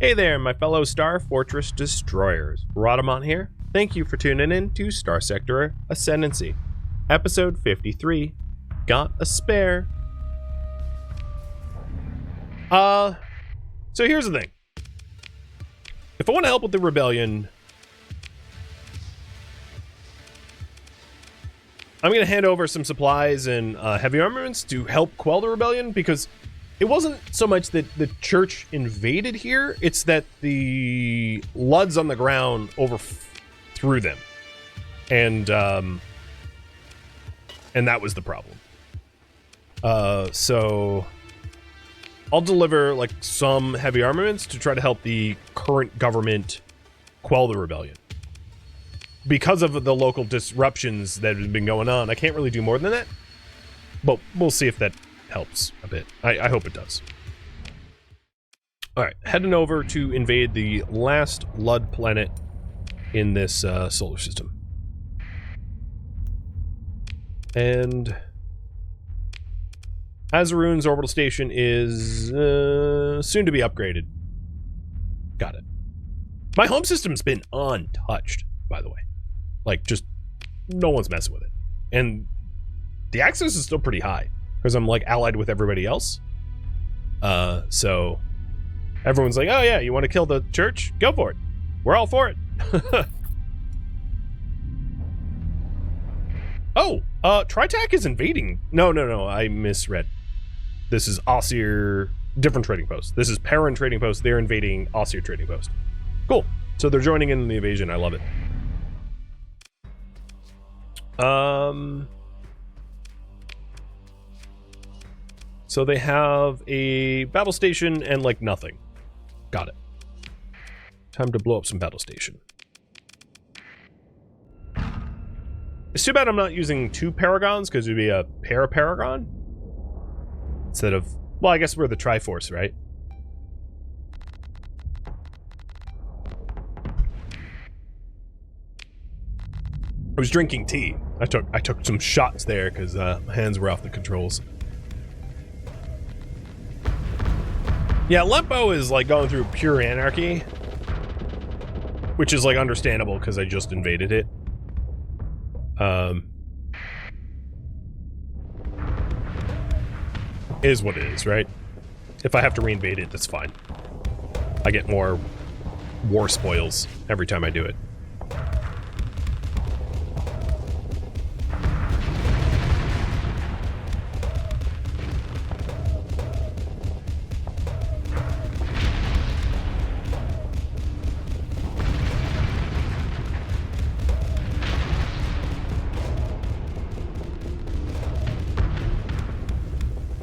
Hey there, my fellow Star Fortress destroyers. Rhadamant here. Thank you for tuning in to Starsector Ascendancy. Episode 53. Got a spare. So here's the thing. If I want to help with the rebellion, I'm going to hand over some supplies and heavy armaments to help quell the rebellion, because it wasn't so much that the church invaded here, it's that the Luds on the ground overthrew them. And that was the problem. So I'll deliver like some heavy armaments to try to help the current government quell the rebellion. Because of the local disruptions that have been going on, I can't really do more than that. But we'll see if that helps a bit. I hope it does. Alright, heading over to invade the last Lud planet in this solar system. And Azarun's orbital station is soon to be upgraded. Got it. My home system's been untouched, by the way. Like, just no one's messing with it. And the access is still pretty high, because I'm like allied with everybody else. So everyone's like, oh yeah, you want to kill the church? Go for it. We're all for it. Oh, Tritac is invading. No, I misread. This is Ossier, different trading post. This is Perun trading post. They're invading Ossier trading post. Cool. So they're joining in the invasion. I love it. So they have a battle station and like nothing. Got it. Time to blow up some battle station. It's too bad I'm not using two Paragons, because it would be a Paragon instead of, well, I guess we're the Triforce, right? I was drinking tea. I took some shots there because my hands were off the controls. Yeah, Lempo is like going through pure anarchy, which is like understandable because I just invaded it. Is what it is, right? If I have to reinvade it, that's fine. I get more war spoils every time I do it.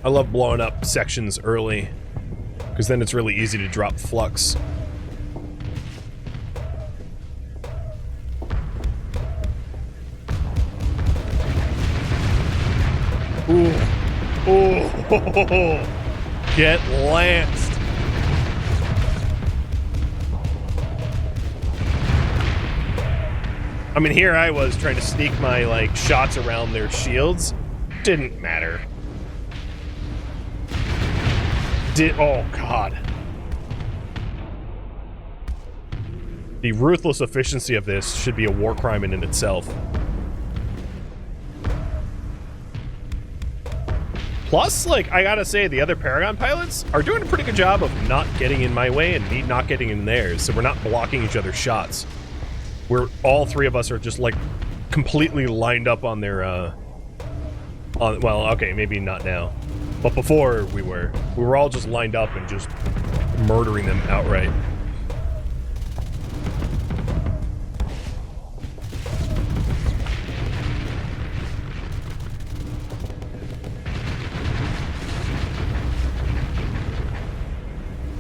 I love blowing up sections early, because then it's really easy to drop flux. Ooh. Ooh. Get lanced. I mean, here I was trying to sneak my, like, shots around their shields. Didn't matter. Oh, God. The ruthless efficiency of this should be a war crime in itself. Plus, like, I gotta say, the other Paragon pilots are doing a pretty good job of not getting in my way and me not getting in theirs, so we're not blocking each other's shots. We're, all three of us are just, like, completely lined up on their, well, okay, maybe not now. But before we were all just lined up and just murdering them outright.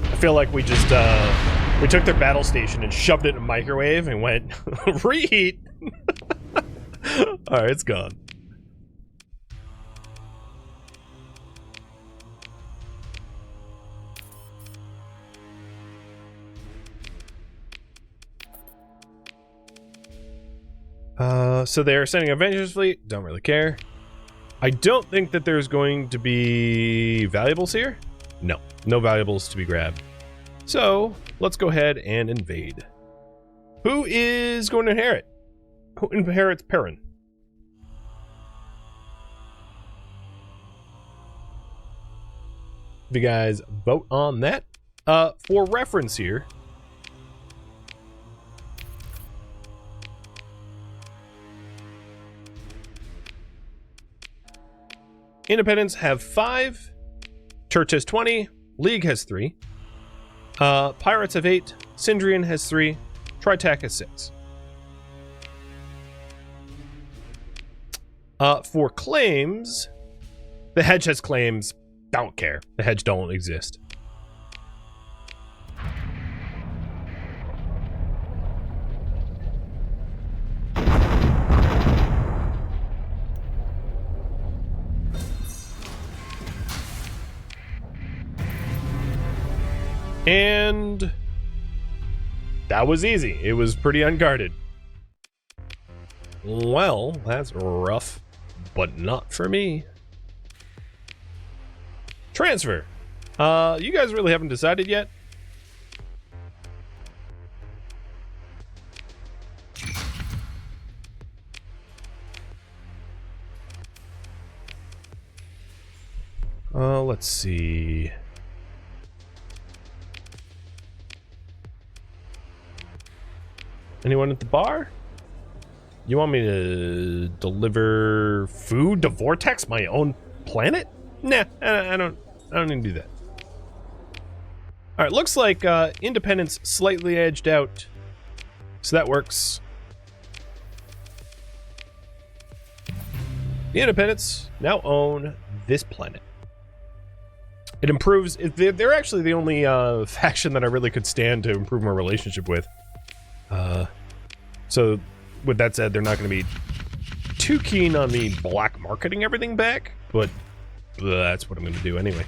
I feel like we just, we took their battle station and shoved it in a microwave and went, reheat! Alright, it's gone. So they're sending Avengers fleet. Don't really care. I don't think that there's going to be valuables here. No valuables to be grabbed. So, let's go ahead and invade. Who is going to inherit? Who inherits Perun? If you guys vote on that. For reference here, Independents have 5, Church has 20, League has 3, Pirates have 8, Sindrian has 3, Tritac has 6. For claims, the Hedge has claims. Don't care. The Hedge don't exist. And that was easy. It was pretty unguarded. Well, that's rough, but not for me. Transfer. You guys really haven't decided yet? Let's see. Anyone at the bar? You want me to deliver food to Vortex, my own planet? Nah, I don't need to do that. All right, looks like Independence slightly edged out, so that works. The Independents now own this planet. It improves. They're actually the only faction that I really could stand to improve my relationship with. So, with that said, they're not going to be too keen on me black marketing everything back, but that's what I'm going to do anyway.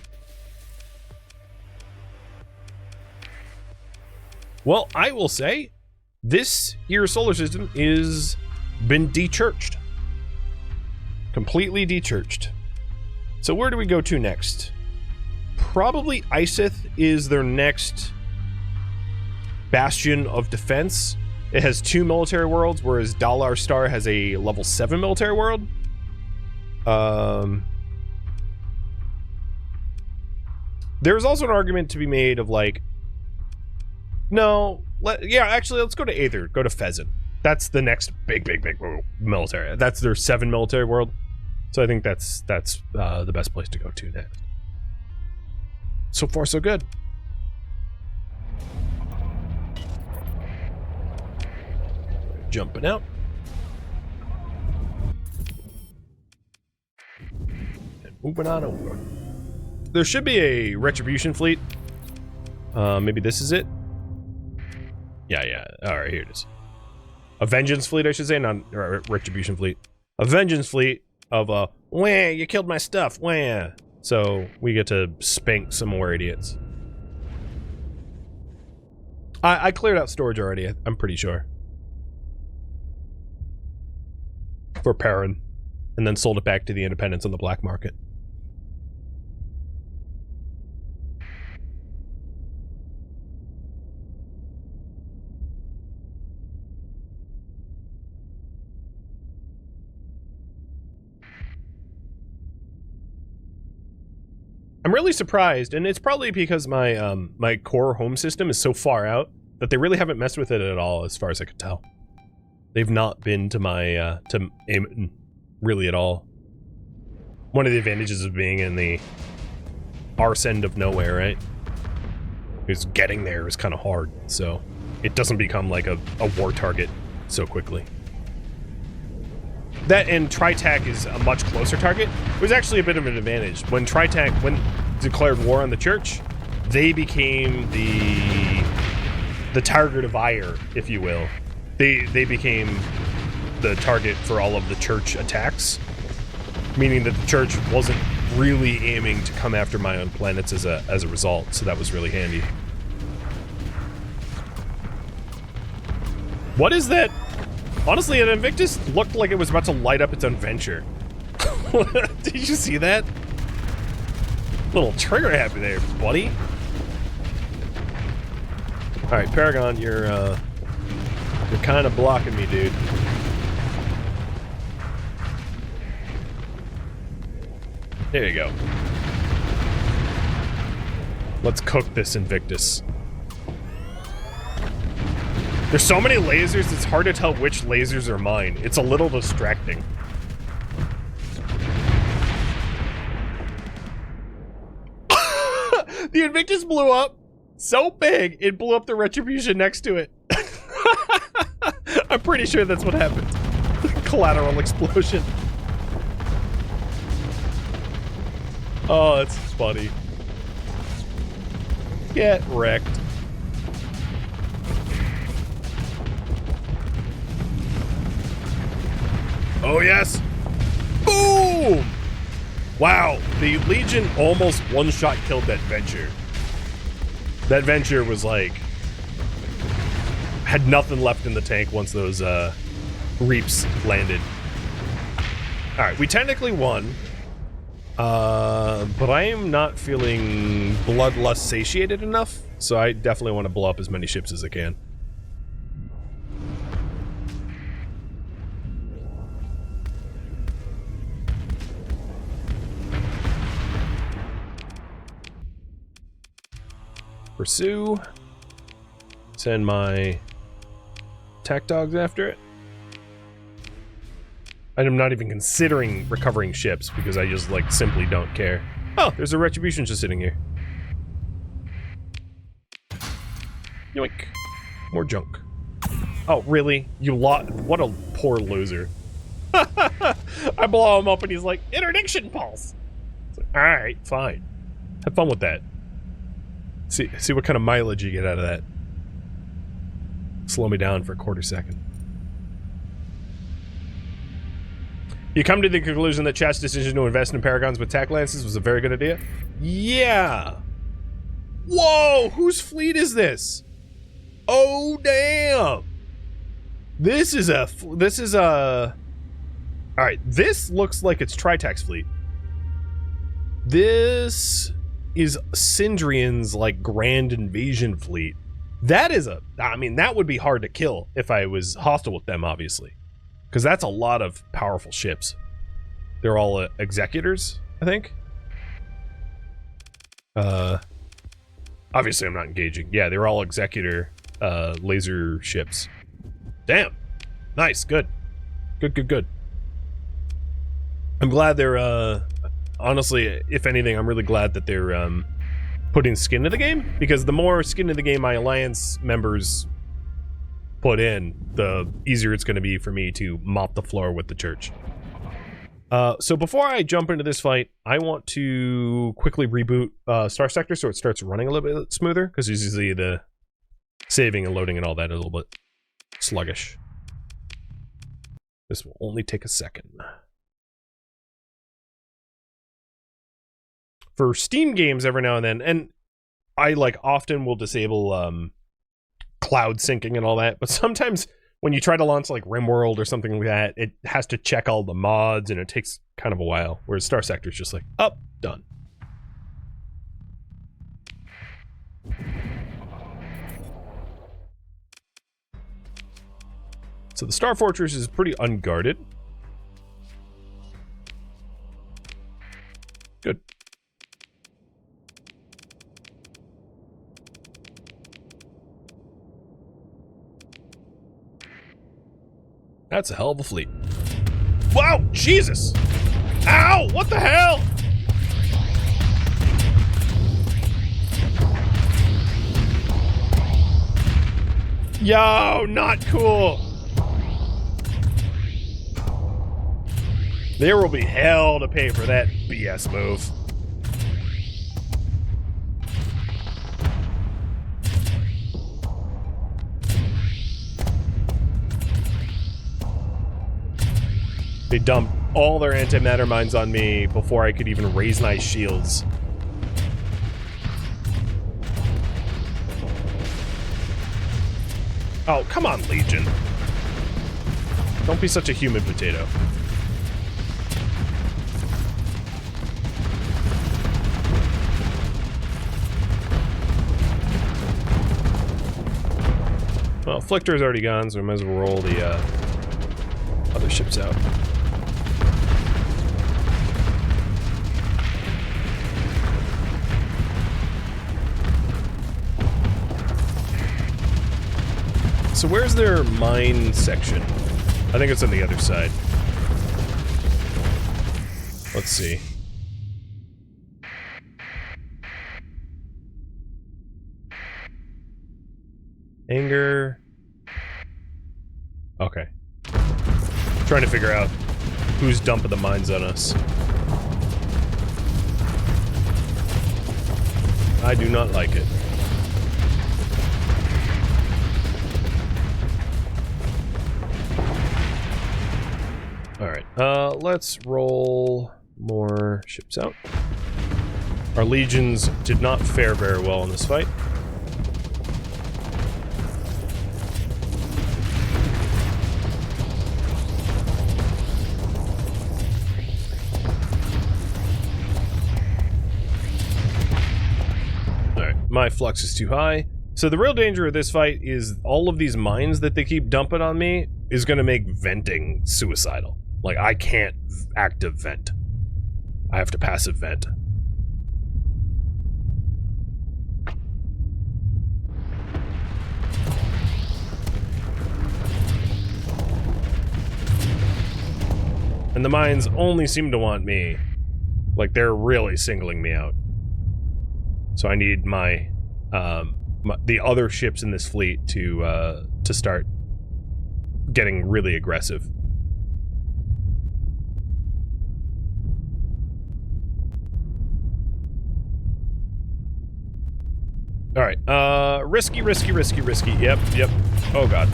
Well, I will say, this year's solar system is been dechurched. Completely dechurched. So where do we go to next? Probably Iseth is their next bastion of defense. It has 2 military worlds, whereas Dalar Star has a level 7 military world. There's also an argument to be made of like, no, actually, let's go to Aether, go to Fezzan. That's the next big military. That's their 7 military world. So I think that's the best place to go to next. So far, so good. Jumping out. And moving on over. There should be a Retribution fleet. Maybe this is it? Yeah. Alright, here it is. A Vengeance fleet, I should say, not a Retribution fleet. A Vengeance fleet of wah, you killed my stuff, wah. So we get to spank some more idiots. I cleared out storage already, I'm pretty sure. For Perun, and then sold it back to the Independents on the black market. I'm really surprised, and it's probably because my my core home system is so far out that they really haven't messed with it at all, as far as I could tell. They've not been to my to aim really at all. One of the advantages of being in the arse end of nowhere, right? Because getting there is kind of hard, so it doesn't become like a war target so quickly. That and Tritac is a much closer target. It was actually a bit of an advantage. When Tritac declared war on the church, they became the target of ire, if you will. They became the target for all of the church attacks, meaning that the church wasn't really aiming to come after my own planets as a result, so that was really handy. What is that? Honestly, an Invictus looked like it was about to light up its own venture. Did you see that? Little trigger happy there, buddy. Alright, Paragon, you're kind of blocking me, dude. There you go. Let's cook this Invictus. There's so many lasers, it's hard to tell which lasers are mine. It's a little distracting. The Invictus blew up so big, it blew up the Retribution next to it. I'm pretty sure that's what happened. Collateral explosion. Oh, that's funny. Get wrecked. Oh, yes. Boom! Wow, the Legion almost one-shot killed that Venture. That Venture was like... had nothing left in the tank once those Reaps landed. Alright, we technically won. But I am not feeling bloodlust satiated enough, so I definitely want to blow up as many ships as I can. Pursue. Send my attack dogs after it. I'm not even considering recovering ships because I just, like, simply don't care. Oh, there's a Retribution just sitting here. Yoink. More junk. Oh, really? You lot? What a poor loser. I blow him up and he's like, interdiction pulse! Like, alright, fine. Have fun with that. See what kind of mileage you get out of that. Slow me down for a quarter second. You come to the conclusion that chat's decision to invest in Paragons with tack lances was a very good idea? Yeah! Whoa! Whose fleet is this? Oh, damn! This is a... Alright, this looks like it's Tritax's fleet. This is Sindrian's, like, grand invasion fleet. That is a... I mean, that would be hard to kill if I was hostile with them, obviously. Because that's a lot of powerful ships. They're all executors, I think. Obviously I'm not engaging. Yeah, they're all executor laser ships. Damn. Nice, good. Good. I'm glad they're, honestly, if anything, I'm really glad that they're putting skin to the game. Because the more skin to the game my Alliance members put in, the easier it's going to be for me to mop the floor with the church. So before I jump into this fight, I want to quickly reboot Starsector so it starts running a little bit smoother, because usually the saving and loading and all that is a little bit sluggish. This will only take a second. For Steam games every now and then, and I like often will disable cloud syncing and all that, but sometimes when you try to launch like RimWorld or something like that, it has to check all the mods and it takes kind of a while, whereas Starsector is just like, up, done. So the Star Fortress is pretty unguarded. Good. That's a hell of a fleet. Wow, Jesus! Ow! What the hell? Yo, not cool. There will be hell to pay for that BS move. They dumped all their antimatter mines on me before I could even raise my shields. Oh, come on, Legion. Don't be such a human potato. Well, Flictor's already gone, so we might as well roll the other ships out. So where's their mine section? I think it's on the other side. Let's see. Anger. Okay. Trying to figure out who's dumping the mines on us. I do not like it. Alright, let's roll more ships out. Our legions did not fare very well in this fight. My flux is too high. So the real danger of this fight is all of these mines that they keep dumping on me is going to make venting suicidal. Like, I can't active vent. I have to passive vent. And the mines only seem to want me. Like, they're really singling me out. So I need the other ships in this fleet to start getting really aggressive. All right, risky. Yep. Oh god.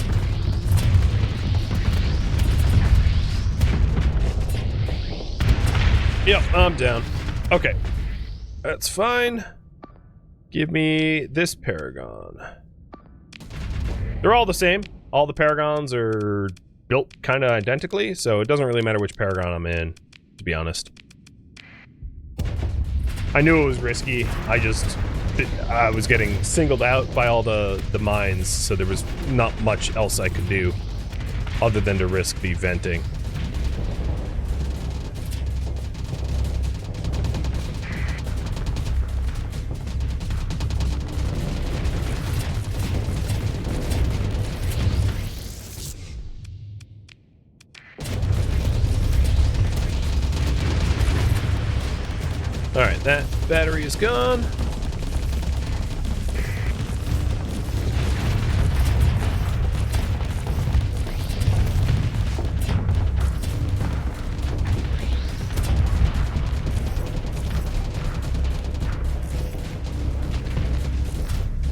Yep, I'm down. Okay, that's fine. Give me this Paragon. They're all the same. All the Paragons are built kind of identically, so it doesn't really matter which Paragon I'm in, to be honest. I knew it was risky. I was getting singled out by all the mines, so there was not much else I could do other than to risk the venting. Alright, that battery is gone.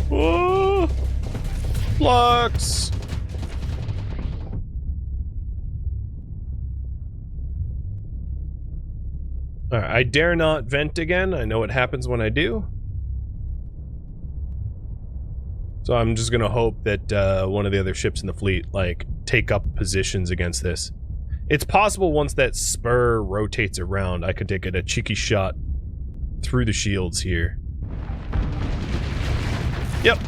Whoa! Flux! Alright, I dare not vent again. I know what happens when I do. So I'm just gonna hope that one of the other ships in the fleet, like, take up positions against this. It's possible once that spur rotates around, I could take a cheeky shot through the shields here. Yep.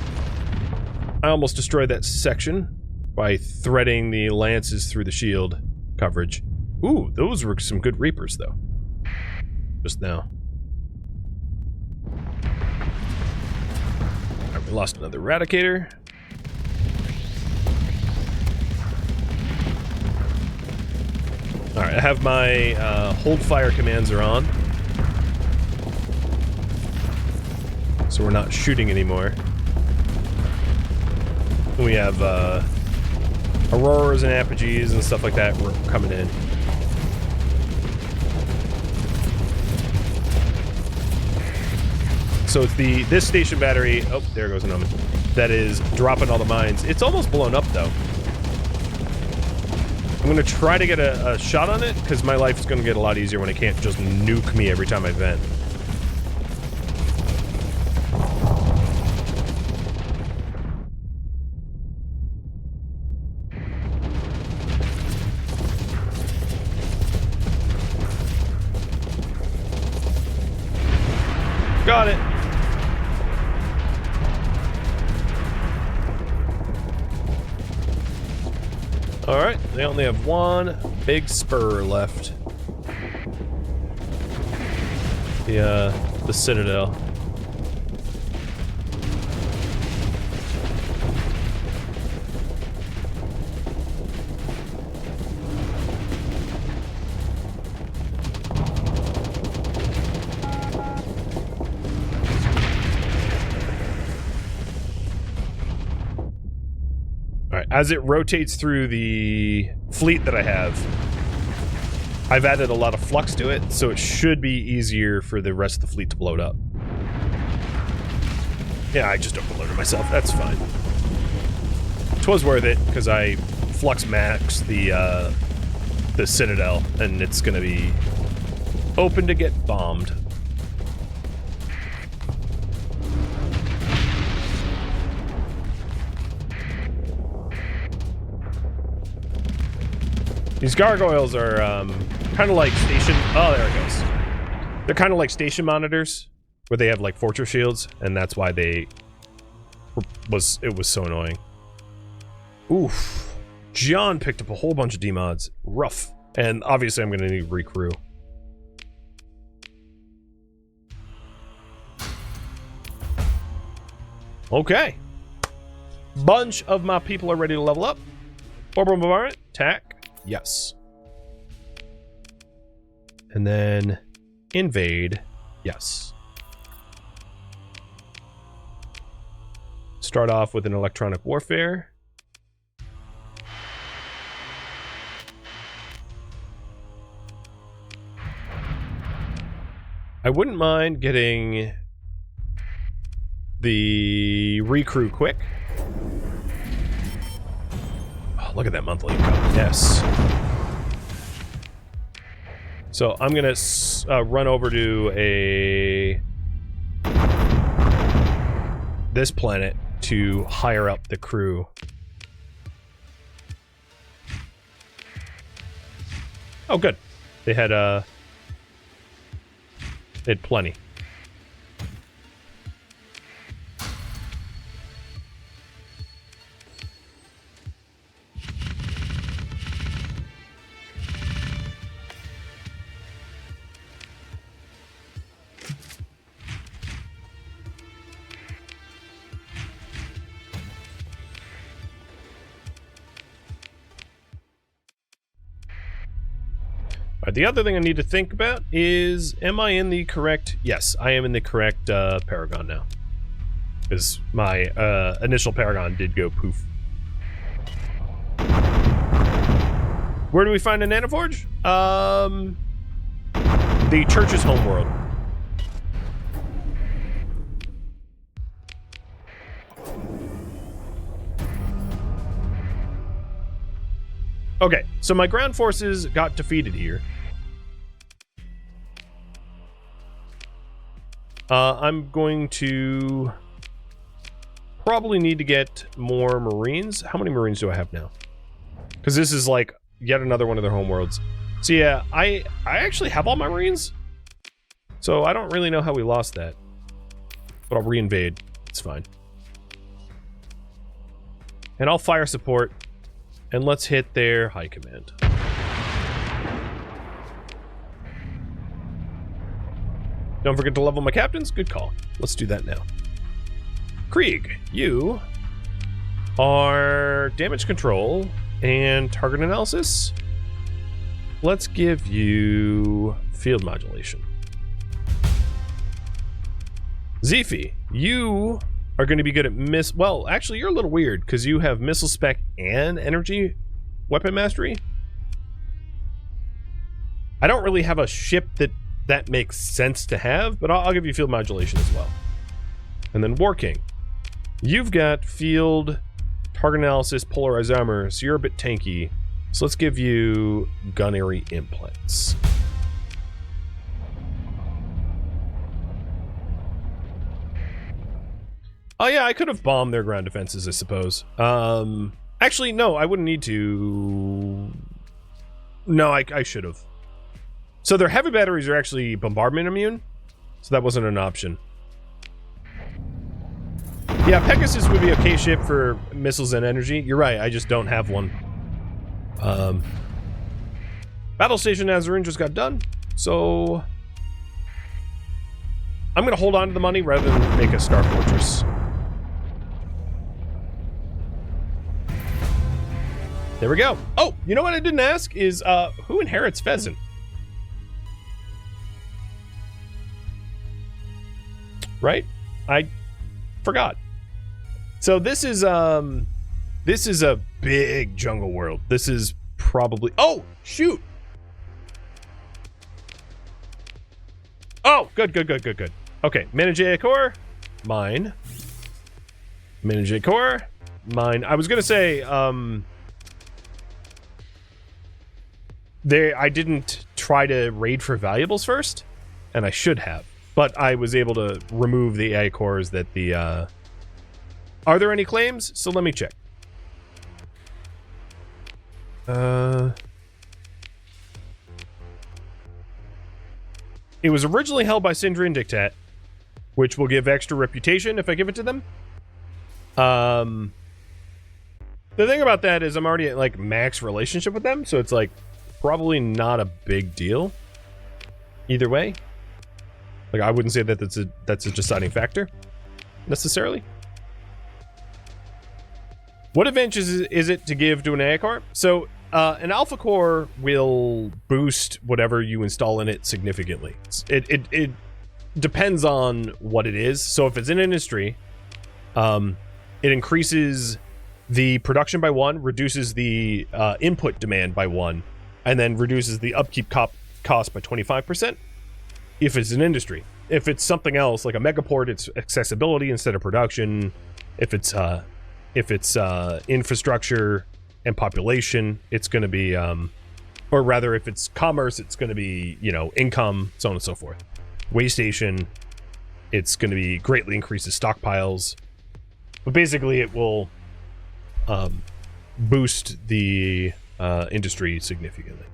I almost destroyed that section by threading the lances through the shield coverage. Ooh, those were some good Reapers, though. Just now. Alright, we lost another Eradicator. Alright, I have my hold fire commands are on. So we're not shooting anymore. We have Auroras and Apogees and stuff like that. We're coming in. So it's this station battery. Oh, there goes an omen. That is dropping all the mines. It's almost blown up though. I'm gonna try to get a shot on it because my life is gonna get a lot easier when it can't just nuke me every time I vent. Got it. Alright, they only have one big spur left. The Citadel. Alright, as it rotates through the fleet that I have, I've added a lot of flux to it, so it should be easier for the rest of the fleet to blow it up. Yeah, I just overloaded myself. That's fine. 'Twas worth it, because I flux maxed the Citadel, and it's gonna be open to get bombed. These gargoyles are kind of like station... Oh, there it goes. They're kind of like station monitors, where they have like fortress shields, and that's why they... It was so annoying. Oof. John picked up a whole bunch of demods. Rough. And obviously I'm going to need recrew. Okay. Bunch of my people are ready to level up. Orbital bombardment. Tac. Yes. And then invade. Yes. Start off with an electronic warfare. I wouldn't mind getting the recrew quick. Oh, look at that monthly income. Yes. So I'm gonna run over to this planet to hire up the crew. Oh, good. They had plenty. The other thing I need to think about is, am I in the correct... Yes, I am in the correct Paragon now. Because my initial Paragon did go poof. Where do we find a nanoforge? The church's homeworld. Okay, so my ground forces got defeated here. I'm going to probably need to get more Marines. How many Marines do I have now? Because this is like yet another one of their homeworlds. So yeah, I actually have all my Marines. So I don't really know how we lost that. But I'll reinvade. It's fine. And I'll fire support. And let's hit their high command. Don't forget to level my captains. Good call. Let's do that now. Krieg, you are damage control and target analysis. Let's give you field modulation. Zifi, you are going to be good at well, actually, you're a little weird because you have missile spec and energy weapon mastery. I don't really have a ship that makes sense to have, but I'll give you field modulation as well. And then War King, you've got field target analysis, polarized armor, so you're a bit tanky. So let's give you gunnery implants. Oh yeah, I could have bombed their ground defenses, I suppose. Actually, no, I wouldn't need to. No, I should have. So their heavy batteries are actually bombardment immune, so that wasn't an option. Yeah, Pegasus would be okay ship for missiles and energy. You're right, I just don't have one. Battle Station Azarin just got done, so I'm going to hold on to the money rather than make a Star Fortress. There we go. Oh, you know what I didn't ask is, who inherits Fezzan? Right? I forgot. So this is a big jungle world. This is probably, oh, shoot. Oh, good. Okay, manage AI core, mine. Manage AI core, mine. I was gonna say, I didn't try to raid for valuables first, and I should have, but I was able to remove the AI cores that the, are there any claims? So let me check. It was originally held by Sindri and Dictat, which will give extra reputation if I give it to them. The thing about that is I'm already at like max relationship with them, so it's like probably not a big deal either way. Like I wouldn't say that that's a deciding factor necessarily. What advantage is it to give to an AI core? So an alpha core will boost whatever you install in it significantly. It depends on what it is. So if it's in industry, it increases the production by 1, reduces the input demand by 1, and then reduces the upkeep cost by 25%. If it's an industry, if it's something else like a megaport, it's accessibility instead of production. If it's infrastructure and population, it's going to be, or rather, if it's commerce, it's going to be, you know, income, so on and so forth. Way station, it's going to be greatly increases stockpiles, but basically it will boost the industry significantly.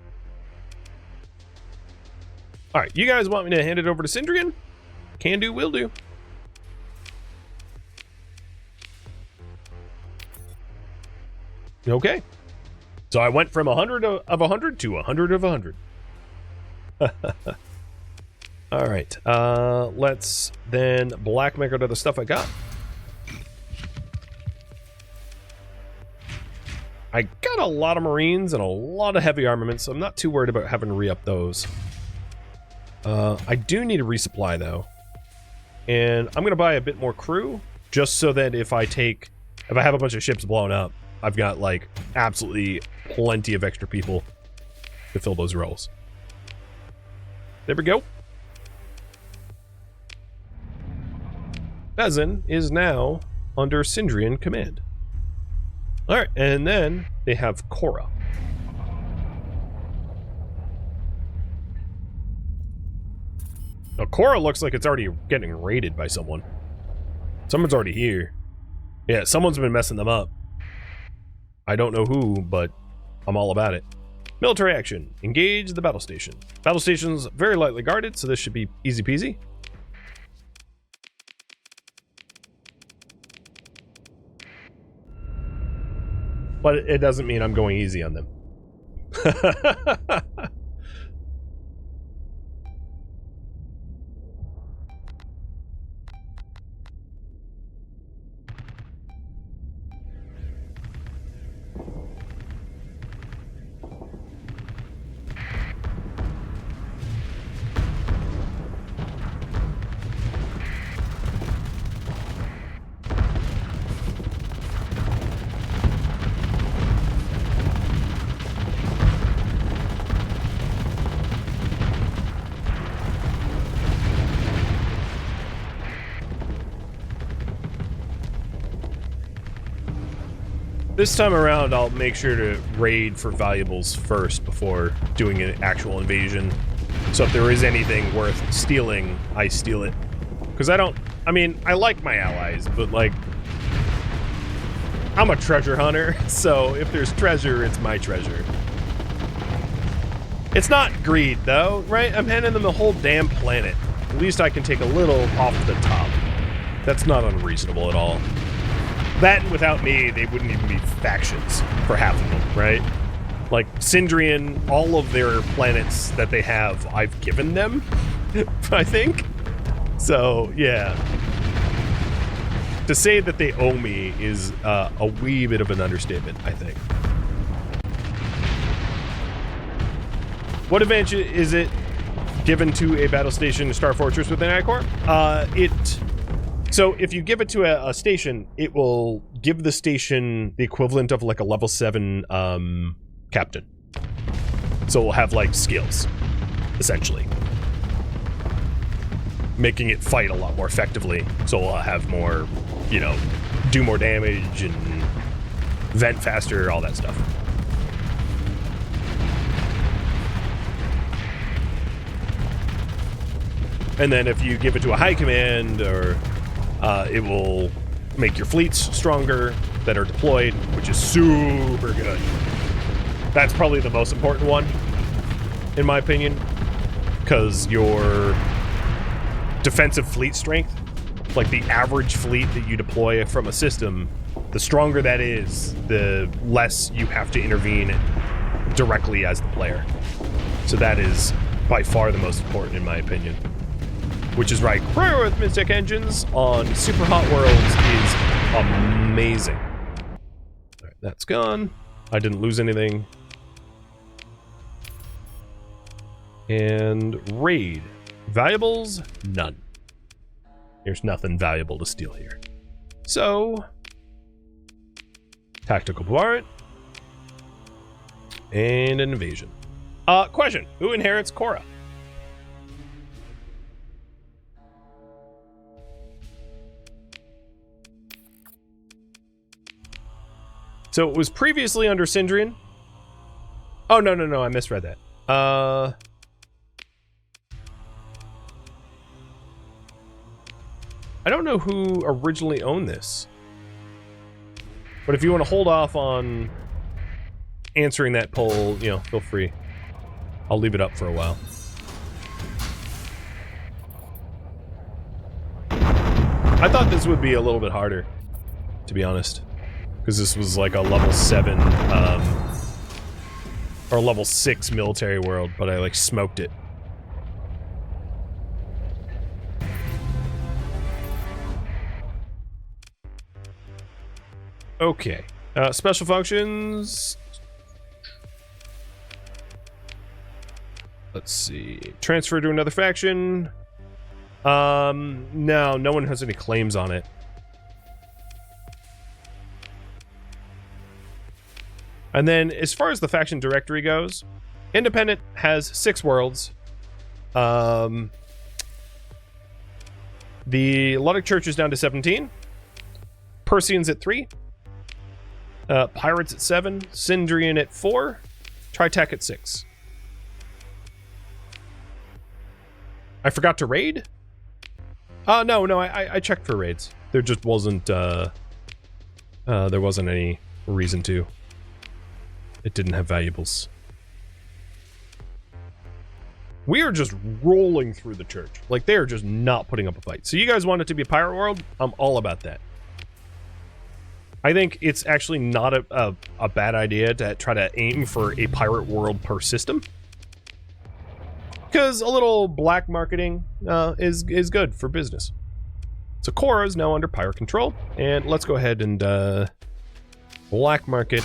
All right, you guys want me to hand it over to Sindrian? Can do, will do. Okay. So I went from 100 of 100 to 100 of 100. All right. Let's then black market other stuff I got. I got a lot of Marines and a lot of heavy armaments, so I'm not too worried about having to re-up those. I do need a resupply, though. And I'm going to buy a bit more crew, just so that if I have a bunch of ships blown up, I've got, like, absolutely plenty of extra people to fill those roles. There we go. Fezzan is now under Sindrian command. Alright, and then they have Khora. Now, Khora looks like it's already getting raided by someone. Someone's already here. Yeah, someone's been messing them up. I don't know who, but I'm all about it. Military action. Engage the battle station. Battle station's very lightly guarded, so this should be easy peasy. But it doesn't mean I'm going easy on them. This time around, I'll make sure to raid for valuables first before doing an actual invasion. So if there is anything worth stealing, I steal it. Because I like my allies, but like, I'm a treasure hunter, so if there's treasure, it's my treasure. It's not greed, though, right? I'm handing them the whole damn planet. At least I can take a little off the top. That's not unreasonable at all. That and without me, they wouldn't even be factions for half of them, right? Like, Sindrian, all of their planets that they have, I've given them, I think. So, yeah. To say that they owe me is a wee bit of an understatement, I think. What advantage is it given to a battle station Star Fortress within Icor? So if you give it to a station, it will give the station the equivalent of like a level 7 captain. So it will have like skills, essentially. Making it fight a lot more effectively. So it'll have more, you know, do more damage and vent faster, all that stuff. And then if you give it to a high command, or it will make your fleets stronger that are deployed, which is super good. That's probably the most important one, in my opinion, because your defensive fleet strength, like the average fleet that you deploy from a system, the stronger that is, the less you have to intervene directly as the player. So that is by far the most important, in my opinion. Which is right, Khora with Mystic Engines on Super Hot Worlds is amazing. All right, that's gone. I didn't lose anything. And raid. Valuables? None. There's nothing valuable to steal here. So, tactical bombardment. And an invasion. Question. Who inherits Khora? So it was previously under Sindrian. Oh, no, I misread that. I don't know who originally owned this. But if you want to hold off on answering that poll, you know, feel free. I'll leave it up for a while. I thought this would be a little bit harder, to be honest. Because this was like a level 7, or level 6 military world, but I like smoked it. Okay. Special functions. Let's see. Transfer to another faction. No one has any claims on it. And then, as far as the faction directory goes, Independent has 6 worlds. The Luddic Church is down to 17. Persians at 3. Pirates at 7. Sindrian at 4. Tritech at 6. I forgot to raid? No, I checked for raids. There just wasn't, there wasn't any reason to. It didn't have valuables. We are just rolling through the church. Like, they are just not putting up a fight. So you guys want it to be a pirate world? I'm all about that. I think it's actually not a bad idea to try to aim for a pirate world per system. Because a little black marketing is good for business. So Khora is now under pirate control. And let's go ahead and black market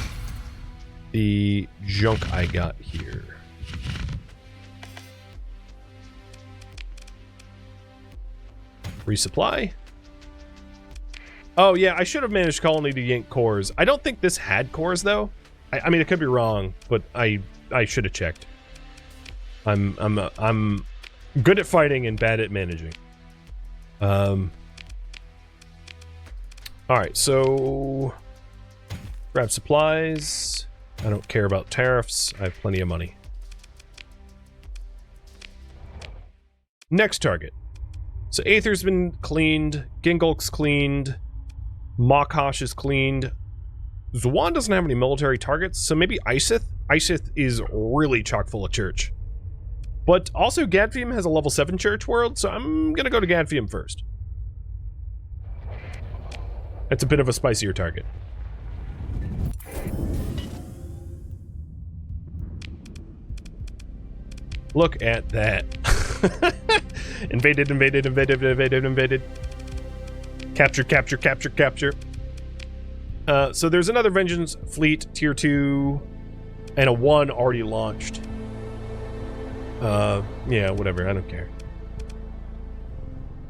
the junk I got here. Resupply. Oh yeah, I should have managed colony to yank cores. I don't think this had cores though. I mean, it could be wrong, but I should have checked. I'm good at fighting and bad at managing. All right, so grab supplies. I don't care about tariffs. I have plenty of money. Next target. So Aether's been cleaned. Gingolk's cleaned. Mokhosh is cleaned. Zuan doesn't have any military targets, so maybe Isith? Isith is really chock full of church. But also Gadfium has a level 7 church world, so I'm gonna go to Gadfium first. It's a bit of a spicier target. Look at that. Invaded, invaded, invaded, invaded, invaded. Capture, capture, capture, capture. So there's another Vengeance fleet, tier 2, and a 1 already launched. Yeah, whatever, I don't care.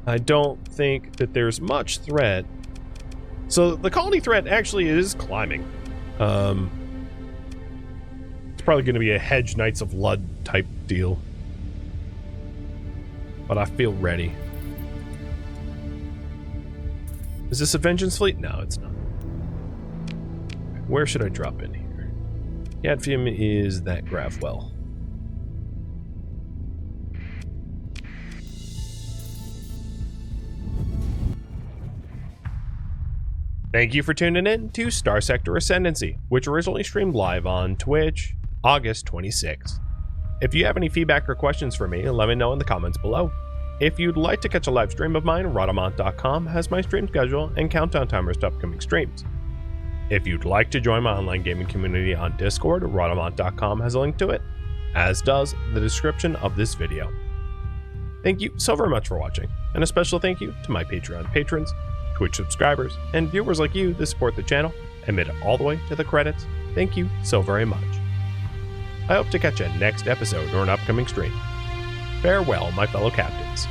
I don't think that there's much threat. So the colony threat actually is climbing. It's probably going to be a hedge Knights of Lud type deal. But I feel ready. Is this a Vengeance fleet? No, it's not. Where should I drop in here? Cadmium is that grav well. Thank you for tuning in to Starsector Ascendancy, which originally streamed live on Twitch, August 26th. If you have any feedback or questions for me, let me know in the comments below. If you'd like to catch a live stream of mine, Rhadamant.com has my stream schedule and countdown timers to upcoming streams. If you'd like to join my online gaming community on Discord, Rhadamant.com has a link to it, as does the description of this video. Thank you so very much for watching, and a special thank you to my Patreon patrons, Twitch subscribers, and viewers like you that support the channel and made it all the way to the credits. Thank you so very much. I hope to catch you next episode or an upcoming stream. Farewell, my fellow captains.